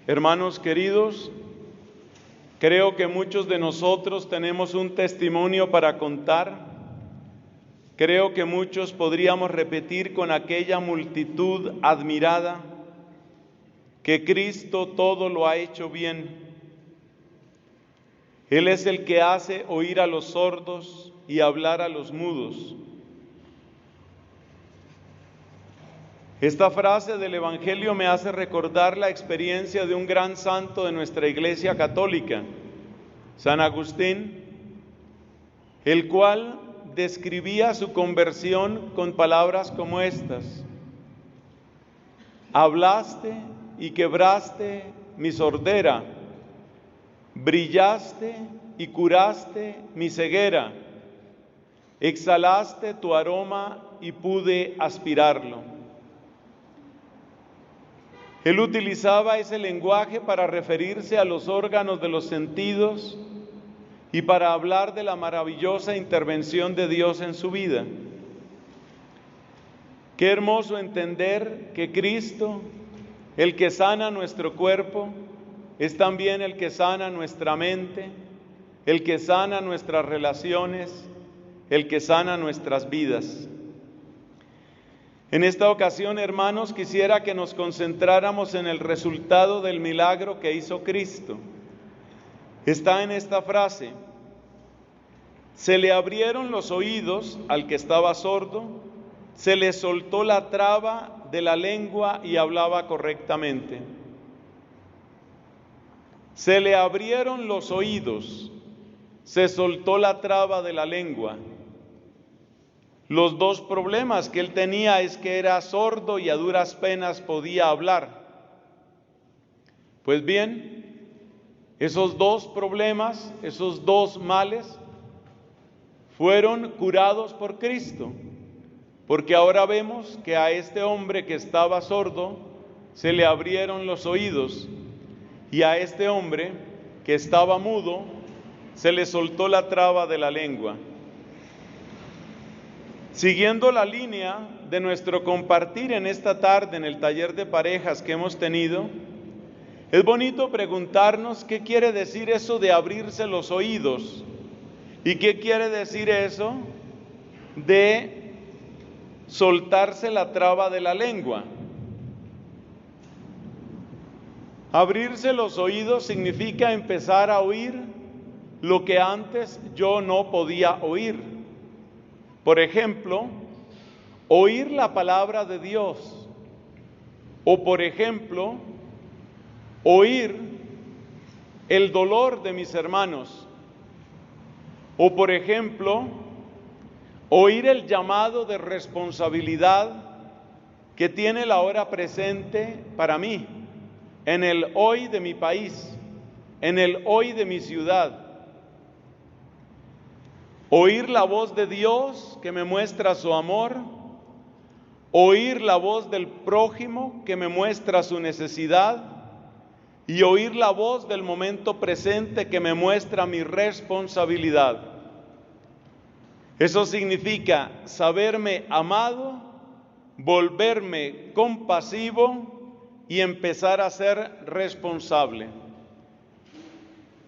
Hermanos queridos, creo que muchos de nosotros tenemos un testimonio para contar. Creo que muchos podríamos repetir con aquella multitud admirada que Cristo todo lo ha hecho bien. Él es el que hace oír a los sordos y hablar a los mudos. Esta frase del Evangelio me hace recordar la experiencia de un gran santo de nuestra Iglesia Católica, San Agustín, el cual describía su conversión con palabras como estas: hablaste y quebraste mi sordera, brillaste y curaste mi ceguera, exhalaste tu aroma y pude aspirarlo. Él utilizaba ese lenguaje para referirse a los órganos de los sentidos y para hablar de la maravillosa intervención de Dios en su vida. Qué hermoso entender que Cristo, el que sana nuestro cuerpo, es también el que sana nuestra mente, el que sana nuestras relaciones, el que sana nuestras vidas. En esta ocasión, hermanos, quisiera que nos concentráramos en el resultado del milagro que hizo Cristo. Está en esta frase: se le abrieron los oídos al que estaba sordo, se le soltó la traba de la lengua y hablaba correctamente. Se le abrieron los oídos, se soltó la traba de la lengua. Los dos problemas que él tenía es que era sordo y a duras penas podía hablar. Pues bien, esos dos problemas, esos dos males, fueron curados por Cristo, porque ahora vemos que a este hombre que estaba sordo se le abrieron los oídos, y a este hombre que estaba mudo se le soltó la traba de la lengua. Siguiendo la línea de nuestro compartir en esta tarde en el taller de parejas que hemos tenido, es bonito preguntarnos qué quiere decir eso de abrirse los oídos y qué quiere decir eso de soltarse la traba de la lengua. Abrirse los oídos significa empezar a oír lo que antes yo no podía oír. Por ejemplo, oír la palabra de Dios, o por ejemplo, oír el dolor de mis hermanos, o por ejemplo, oír el llamado de responsabilidad que tiene la hora presente para mí, en el hoy de mi país, en el hoy de mi ciudad. Oír la voz de Dios que me muestra su amor, oír la voz del prójimo que me muestra su necesidad y oír la voz del momento presente que me muestra mi responsabilidad. Eso significa saberme amado, volverme compasivo y empezar a ser responsable.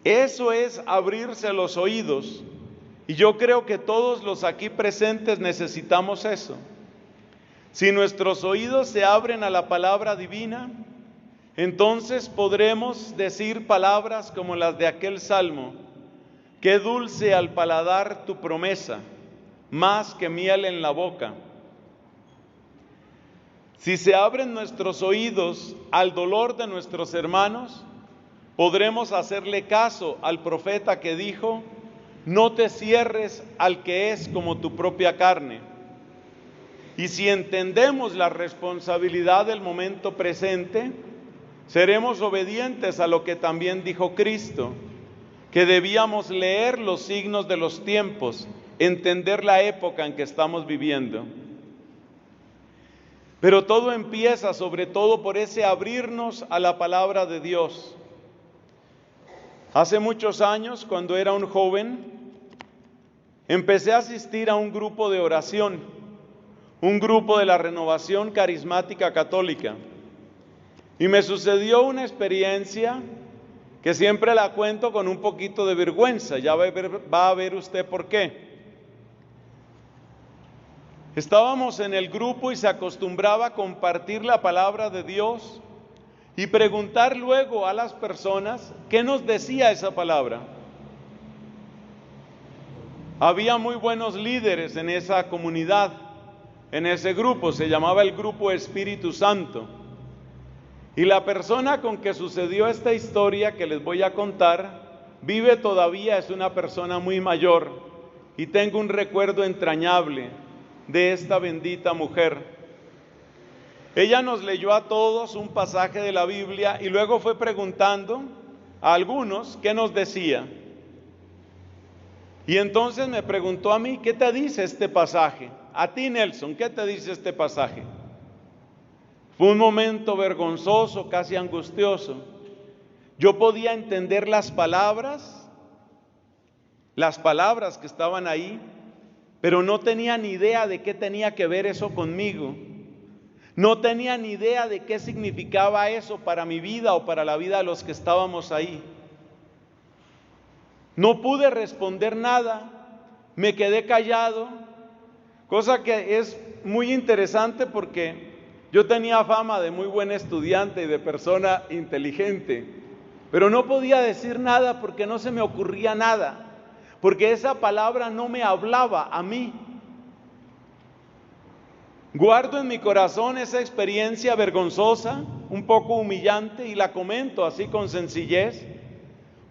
Eso es abrirse los oídos. Y yo creo que todos los aquí presentes necesitamos eso. Si nuestros oídos se abren a la palabra divina, entonces podremos decir palabras como las de aquel salmo: qué dulce al paladar tu promesa, más que miel en la boca. Si se abren nuestros oídos al dolor de nuestros hermanos, podremos hacerle caso al profeta que dijo: no te cierres al que es como tu propia carne. Y si entendemos la responsabilidad del momento presente, seremos obedientes a lo que también dijo Cristo, que debíamos leer los signos de los tiempos, entender la época en que estamos viviendo. Pero todo empieza sobre todo por ese abrirnos a la palabra de Dios. Hace muchos años, cuando era un joven, empecé a asistir a un grupo de oración, un grupo de la Renovación Carismática Católica. Y me sucedió una experiencia que siempre la cuento con un poquito de vergüenza, ya va a ver usted por qué. Estábamos en el grupo y se acostumbraba a compartir la palabra de Dios y preguntar luego a las personas qué nos decía esa palabra. Había muy buenos líderes en esa comunidad, en ese grupo, se llamaba el Grupo Espíritu Santo. Y la persona con que sucedió esta historia que les voy a contar, vive todavía, es una persona muy mayor, y tengo un recuerdo entrañable de esta bendita mujer. Ella nos leyó a todos un pasaje de la Biblia y luego fue preguntando a algunos qué nos decía. Y entonces me preguntó a mí, ¿qué te dice este pasaje? A ti, Nelson, ¿qué te dice este pasaje? Fue un momento vergonzoso, casi angustioso. Yo podía entender las palabras que estaban ahí, pero no tenía ni idea de qué tenía que ver eso conmigo. No tenía ni idea de qué significaba eso para mi vida o para la vida de los que estábamos ahí. No pude responder nada, me quedé callado, cosa que es muy interesante porque yo tenía fama de muy buen estudiante y de persona inteligente, pero no podía decir nada porque no se me ocurría nada, porque esa palabra no me hablaba a mí. Guardo en mi corazón esa experiencia vergonzosa, un poco humillante, y la comento así con sencillez,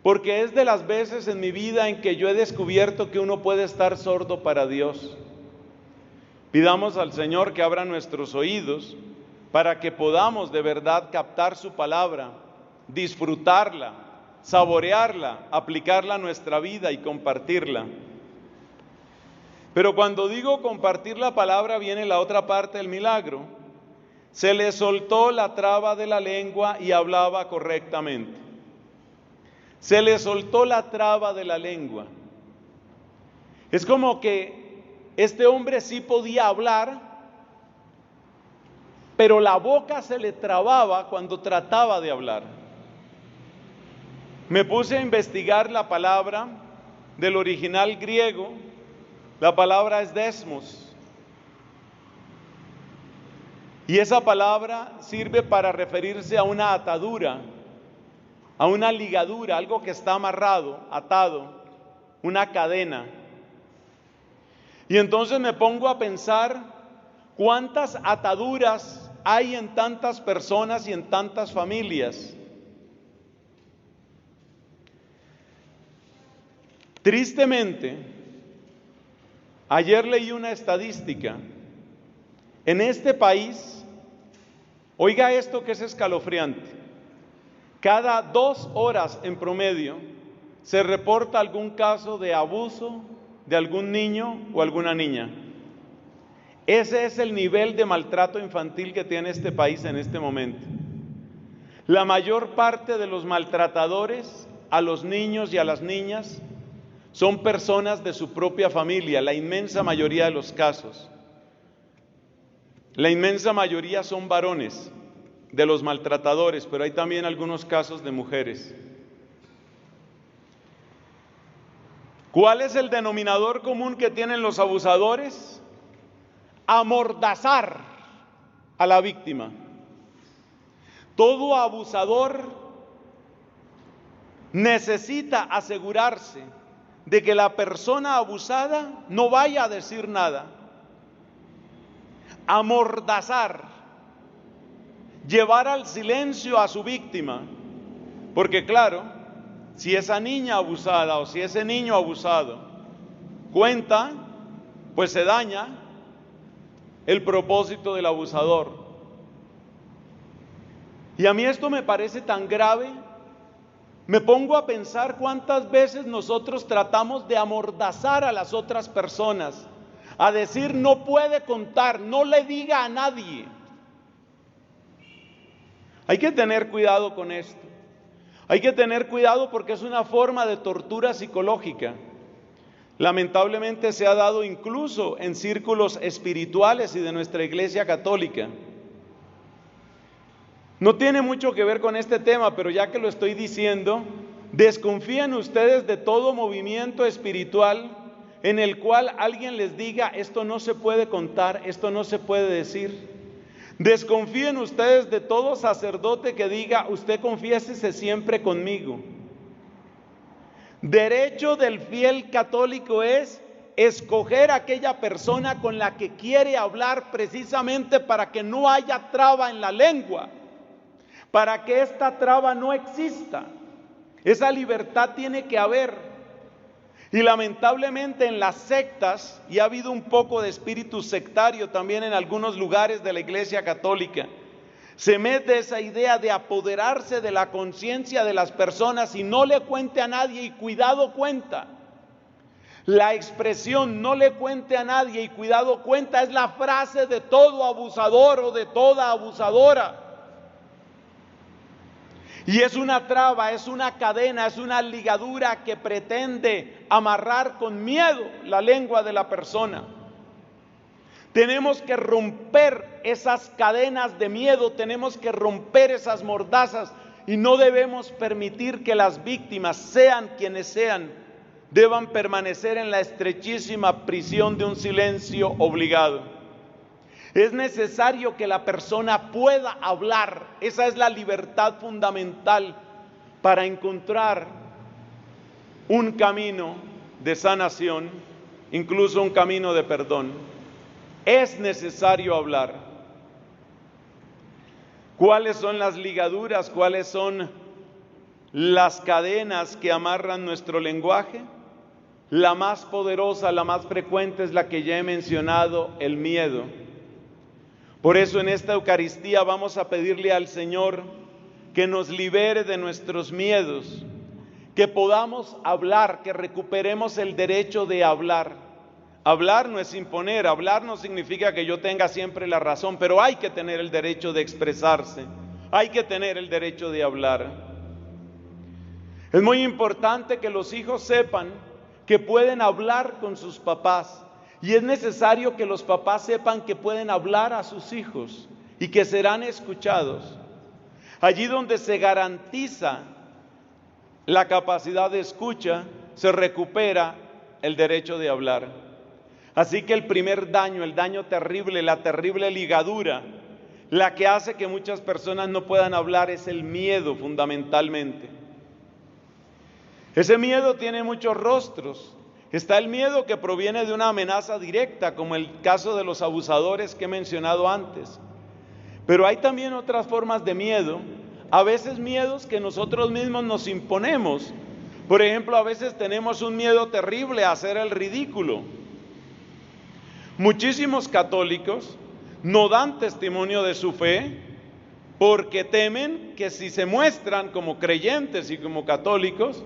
porque es de las veces en mi vida en que yo he descubierto que uno puede estar sordo para Dios. Pidamos al Señor que abra nuestros oídos para que podamos de verdad captar su palabra, disfrutarla, saborearla, aplicarla a nuestra vida y compartirla. Pero cuando digo compartir la palabra viene la otra parte del milagro. Se le soltó la traba de la lengua y hablaba correctamente. Se le soltó la traba de la lengua. Es como que este hombre sí podía hablar, pero la boca se le trababa cuando trataba de hablar. Me puse a investigar la palabra del original griego. La palabra es desmos. Y esa palabra sirve para referirse a una atadura, a una ligadura, algo que está amarrado, atado, una cadena. Y entonces me pongo a pensar cuántas ataduras hay en tantas personas y en tantas familias. Tristemente, ayer leí una estadística. En este país, oiga esto que es escalofriante, cada 2 horas en promedio se reporta algún caso de abuso de algún niño o alguna niña. Ese es el nivel de maltrato infantil que tiene este país en este momento. La mayor parte de los maltratadores a los niños y a las niñas son personas de su propia familia, la inmensa mayoría de los casos. La inmensa mayoría son varones de los maltratadores, pero hay también algunos casos de mujeres. ¿Cuál es el denominador común que tienen los abusadores? Amordazar a la víctima. Todo abusador necesita asegurarse de que la persona abusada no vaya a decir nada. Amordazar, llevar al silencio a su víctima, porque claro, si esa niña abusada o si ese niño abusado cuenta, pues se daña el propósito del abusador. Y a mí esto me parece tan grave. Me pongo a pensar cuántas veces nosotros tratamos de amordazar a las otras personas, a decir no puede contar, no le diga a nadie. Hay que tener cuidado con esto. Hay que tener cuidado porque es una forma de tortura psicológica. Lamentablemente se ha dado incluso en círculos espirituales y de nuestra Iglesia Católica. No tiene mucho que ver con este tema, pero ya que lo estoy diciendo, desconfíen ustedes de todo movimiento espiritual en el cual alguien les diga, esto no se puede contar, esto no se puede decir. Desconfíen ustedes de todo sacerdote que diga, usted confiésese siempre conmigo. Derecho del fiel católico es escoger a aquella persona con la que quiere hablar precisamente para que no haya traba en la lengua, para que esta traba no exista. Esa libertad tiene que haber. Y lamentablemente en las sectas, y ha habido un poco de espíritu sectario también en algunos lugares de la Iglesia Católica, se mete esa idea de apoderarse de la conciencia de las personas y no le cuente a nadie, y cuidado cuenta. La expresión no le cuente a nadie y cuidado cuenta es la frase de todo abusador o de toda abusadora. Y es una traba, es una cadena, es una ligadura que pretende amarrar con miedo la lengua de la persona. Tenemos que romper esas cadenas de miedo, tenemos que romper esas mordazas y no debemos permitir que las víctimas, sean quienes sean, deban permanecer en la estrechísima prisión de un silencio obligado. Es necesario que la persona pueda hablar. Esa es la libertad fundamental para encontrar un camino de sanación, incluso un camino de perdón. Es necesario hablar. ¿Cuáles son las ligaduras? ¿Cuáles son las cadenas que amarran nuestro lenguaje? La más poderosa, la más frecuente es la que ya he mencionado, el miedo. Por eso en esta Eucaristía vamos a pedirle al Señor que nos libere de nuestros miedos, que podamos hablar, que recuperemos el derecho de hablar. Hablar no es imponer, hablar no significa que yo tenga siempre la razón, pero hay que tener el derecho de expresarse, hay que tener el derecho de hablar. Es muy importante que los hijos sepan que pueden hablar con sus papás. Y es necesario que los papás sepan que pueden hablar a sus hijos y que serán escuchados. Allí donde se garantiza la capacidad de escucha, se recupera el derecho de hablar. Así que el primer daño, el daño terrible, la terrible ligadura, la que hace que muchas personas no puedan hablar es el miedo fundamentalmente. Ese miedo tiene muchos rostros. Está el miedo que proviene de una amenaza directa, como el caso de los abusadores que he mencionado antes. Pero hay también otras formas de miedo, a veces miedos que nosotros mismos nos imponemos. Por ejemplo, a veces tenemos un miedo terrible a hacer el ridículo. Muchísimos católicos no dan testimonio de su fe porque temen que si se muestran como creyentes y como católicos,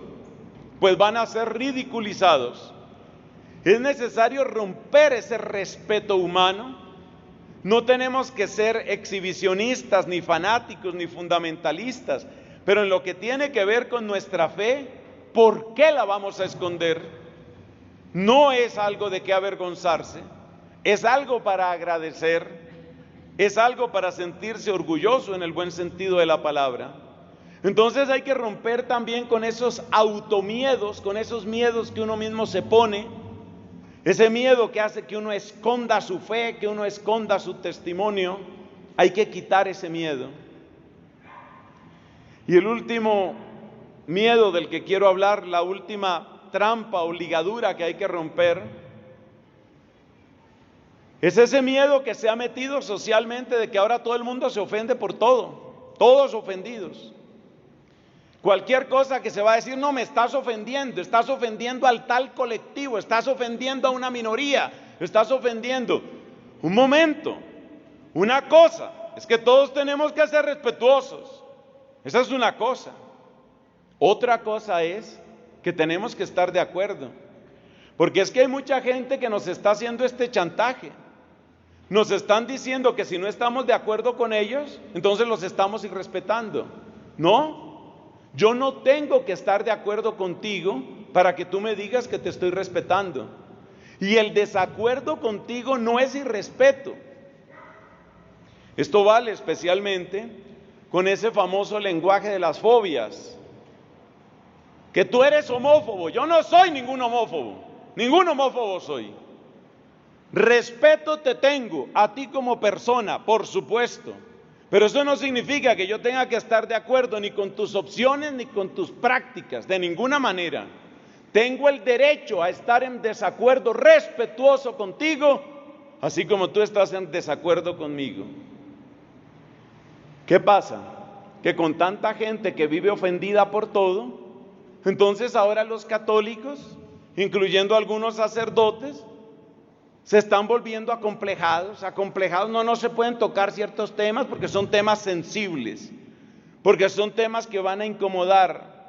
pues van a ser ridiculizados. Es necesario romper ese respeto humano. No tenemos que ser exhibicionistas, ni fanáticos, ni fundamentalistas, pero en lo que tiene que ver con nuestra fe, ¿por qué la vamos a esconder? No es algo de qué avergonzarse, es algo para agradecer, es algo para sentirse orgulloso en el buen sentido de la palabra. Entonces hay que romper también con esos automiedos, con esos miedos que uno mismo se pone, ese miedo que hace que uno esconda su fe, que uno esconda su testimonio. Hay que quitar ese miedo. Y el último miedo del que quiero hablar, la última trampa o ligadura que hay que romper, es ese miedo que se ha metido socialmente de que ahora todo el mundo se ofende por todo, todos ofendidos. Cualquier cosa que se va a decir, no, me estás ofendiendo al tal colectivo, estás ofendiendo a una minoría, estás ofendiendo. Un momento, una cosa, es que todos tenemos que ser respetuosos, esa es una cosa. Otra cosa es que tenemos que estar de acuerdo, porque es que hay mucha gente que nos está haciendo este chantaje. Nos están diciendo que si no estamos de acuerdo con ellos, entonces los estamos irrespetando. No. Yo no tengo que estar de acuerdo contigo para que tú me digas que te estoy respetando. Y el desacuerdo contigo no es irrespeto. Esto vale especialmente con ese famoso lenguaje de las fobias. Que tú eres homófobo. Yo no soy ningún homófobo soy. Respeto te tengo a ti como persona, por supuesto, pero eso no significa que yo tenga que estar de acuerdo ni con tus opciones ni con tus prácticas, de ninguna manera. Tengo el derecho a estar en desacuerdo respetuoso contigo, así como tú estás en desacuerdo conmigo. ¿Qué pasa? Que con tanta gente que vive ofendida por todo, entonces ahora los católicos, incluyendo algunos sacerdotes, se están volviendo acomplejados. No se pueden tocar ciertos temas porque son temas sensibles, porque son temas que van a incomodar.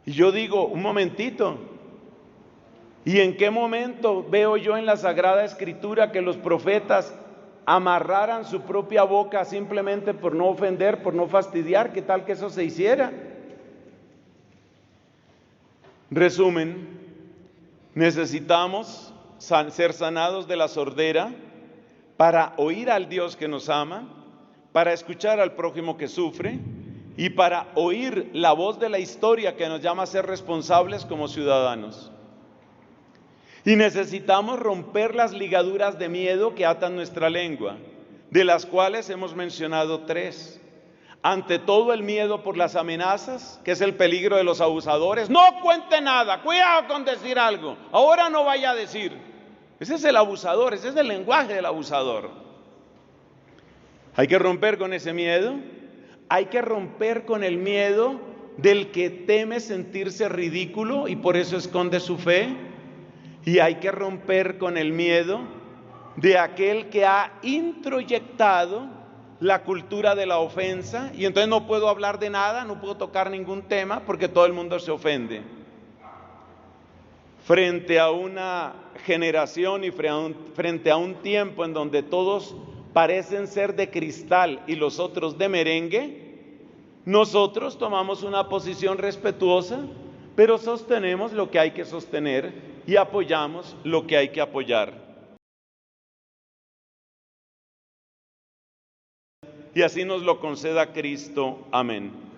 Y yo digo, un momentito, ¿y en qué momento veo yo en la Sagrada Escritura que los profetas amarraran su propia boca simplemente por no ofender, por no fastidiar? ¿Qué tal que eso se hiciera? Resumen, necesitamos ser sanados de la sordera para oír al Dios que nos ama, para escuchar al prójimo que sufre y para oír la voz de la historia que nos llama a ser responsables como ciudadanos. Y necesitamos romper las ligaduras de miedo que atan nuestra lengua, de las cuales hemos mencionado 3. Ante todo, el miedo por las amenazas, que es el peligro de los abusadores. No cuente nada, cuidado con decir algo, ahora no vaya a decir. Ese es el abusador, ese es el lenguaje del abusador. Hay que romper con ese miedo. Hay que romper con el miedo del que teme sentirse ridículo y por eso esconde su fe. Y hay que romper con el miedo de aquel que ha introyectado la cultura de la ofensa, y entonces no puedo hablar de nada, no puedo tocar ningún tema porque todo el mundo se ofende. Frente a una generación y frente a un tiempo en donde todos parecen ser de cristal y los otros de merengue, nosotros tomamos una posición respetuosa, pero sostenemos lo que hay que sostener y apoyamos lo que hay que apoyar. Y así nos lo conceda Cristo. Amén.